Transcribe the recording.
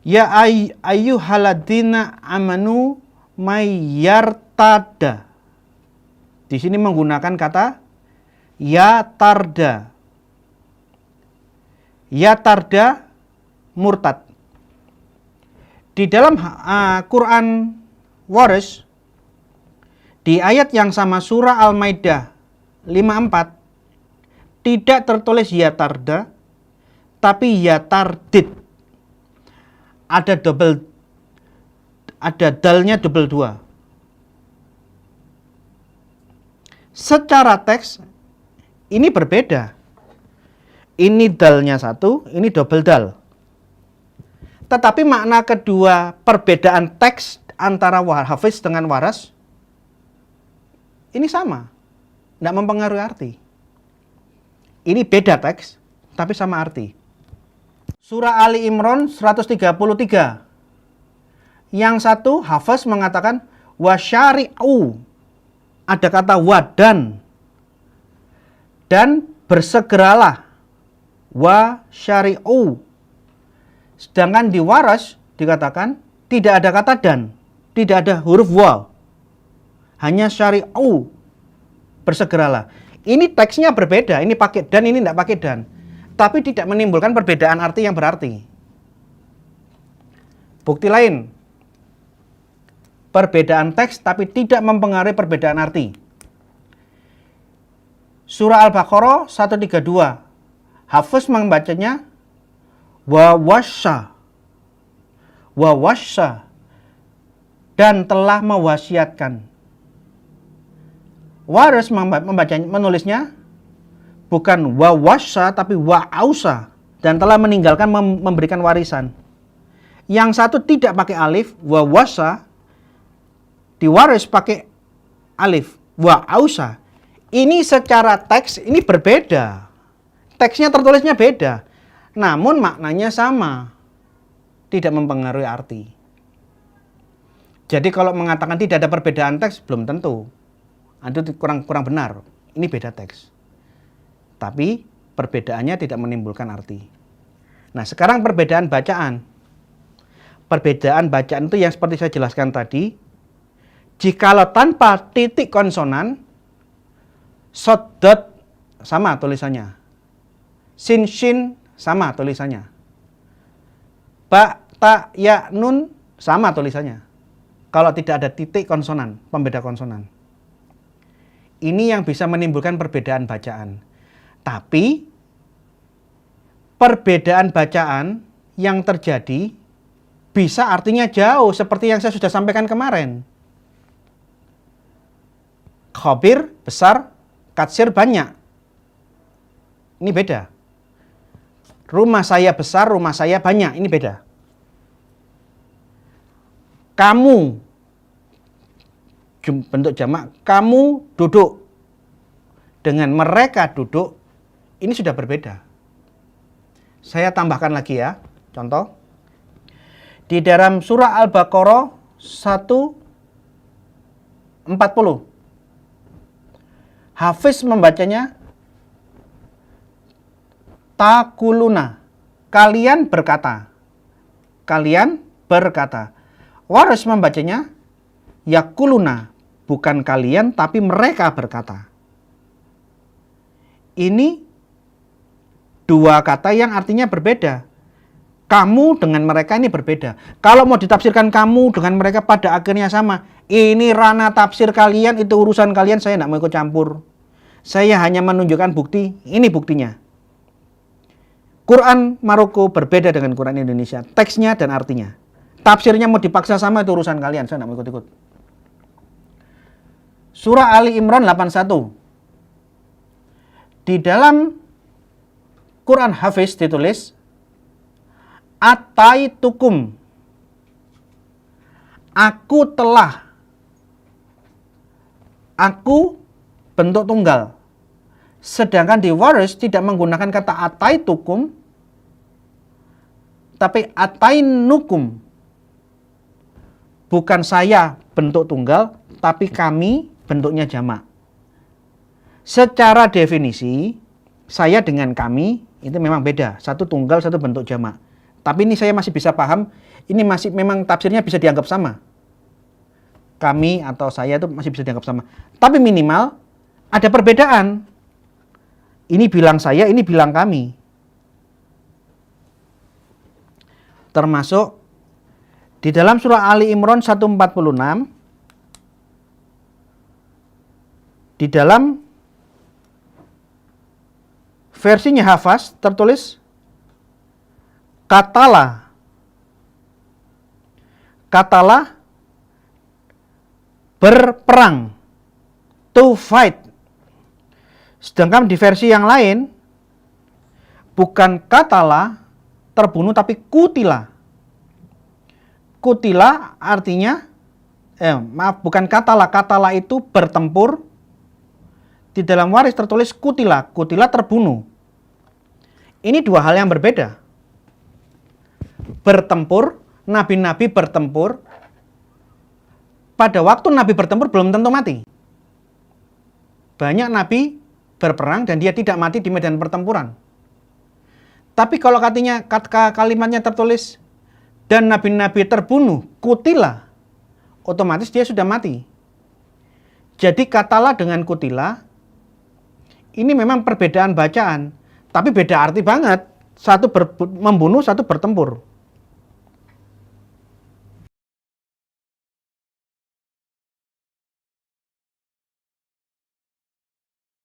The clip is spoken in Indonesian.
Ya ayyuhalladzina amanu mayyartada. Di sini menggunakan kata ya tarda. Ya tarda murtad. Di dalam Quran Waris di ayat yang sama surah Al-Maidah 54 tidak tertulis ya tarda tapi ya tardid. Ada dalnya double dua. Secara teks ini berbeda. Ini dalnya satu, ini double dal. Tetapi makna kedua perbedaan teks antara Hafiz dengan Waras ini sama, tidak mempengaruhi arti. Ini beda teks, tapi sama arti. Surah Ali Imran 133. Yang satu Hafiz mengatakan wasyari'u. Ada kata wadan. Dan bersegeralah. Wasyari'u. Sedangkan di Waras dikatakan tidak ada kata dan. Tidak ada huruf waw. Hanya syari'u. Bersegeralah. Ini teksnya berbeda. Ini pakai dan, ini tidak pakai dan. Tapi tidak menimbulkan perbedaan arti yang berarti. Bukti lain. Perbedaan teks tapi tidak mempengaruhi perbedaan arti. Surah Al-Baqarah 132. Hafiz membacanya wawasya. Wawasya. Dan telah mewasiatkan. Waris menulisnya bukan wawasya tapi wa'ausa dan telah meninggalkan memberikan warisan. Yang satu tidak pakai alif, wawasya. Di Waris pakai alif, wa'ausa. Ini secara teks ini berbeda. Teksnya tertulisnya beda. Namun maknanya sama. Tidak mempengaruhi arti. Jadi kalau mengatakan tidak ada perbedaan teks belum tentu. Itu kurang benar. Ini beda teks. Tapi perbedaannya tidak menimbulkan arti. Nah, sekarang perbedaan bacaan. Perbedaan bacaan itu yang seperti saya jelaskan tadi. Jikalau tanpa titik konsonan, soddot sama tulisannya. Sin, shin sama tulisannya. Ba, ta, ya, nun sama tulisannya. Kalau tidak ada titik konsonan, pembeda konsonan. Ini yang bisa menimbulkan perbedaan bacaan. Tapi perbedaan bacaan yang terjadi bisa artinya jauh seperti yang saya sudah sampaikan kemarin. Khabir besar, katsir banyak. Ini beda. Rumah saya besar, rumah saya banyak. Ini beda. Kamu bentuk jamak, kamu duduk dengan mereka duduk, ini sudah berbeda. Saya tambahkan lagi ya, contoh. Di dalam surah Al-Baqarah 140. Hafiz membacanya takuluna. Kalian berkata. Kalian berkata. Waris membacanya yakuluna. Bukan kalian tapi mereka berkata. Ini dua kata yang artinya berbeda. Kamu dengan mereka ini berbeda. Kalau mau ditafsirkan kamu dengan mereka pada akhirnya sama. Ini ranah tafsir kalian, itu urusan kalian, saya tidak mau ikut campur. Saya hanya menunjukkan bukti, ini buktinya. Quran Maroko berbeda dengan Quran Indonesia. Teksnya dan artinya. Tafsirnya mau dipaksa sama, itu urusan kalian, saya tidak mau ikut-ikut. Surah Ali Imran 81. Di dalam Quran Hafiz ditulis Ataitukum. Aku telah. Aku bentuk tunggal. Sedangkan di Waris tidak menggunakan kata ataitukum, tapi atainukum. Bukan saya bentuk tunggal, tapi kami bentuknya jamak. Secara definisi, saya dengan kami itu memang beda. Satu tunggal, satu bentuk jamak. Tapi ini saya masih bisa paham, ini masih memang tafsirnya bisa dianggap sama. Kami atau saya itu masih bisa dianggap sama. Tapi minimal ada perbedaan. Ini bilang saya, ini bilang kami. Termasuk di dalam surah Ali Imran 146, di dalam versinya Hafs tertulis katalah. Katalah berperang, to fight. Sedangkan di versi yang lain bukan katalah terbunuh tapi kutila. Kutila artinya bukan katalah, katalah itu bertempur. Di dalam waris tertulis kutila, kutila terbunuh. Ini dua hal yang berbeda. Bertempur, nabi-nabi bertempur. Pada waktu nabi bertempur belum tentu mati. Banyak nabi berperang dan dia tidak mati di medan pertempuran. Tapi kalau kalimatnya tertulis dan nabi-nabi terbunuh, kutila, otomatis dia sudah mati. Jadi katalah dengan kutila, ini memang perbedaan bacaan, tapi beda arti banget. Satu membunuh, satu bertempur.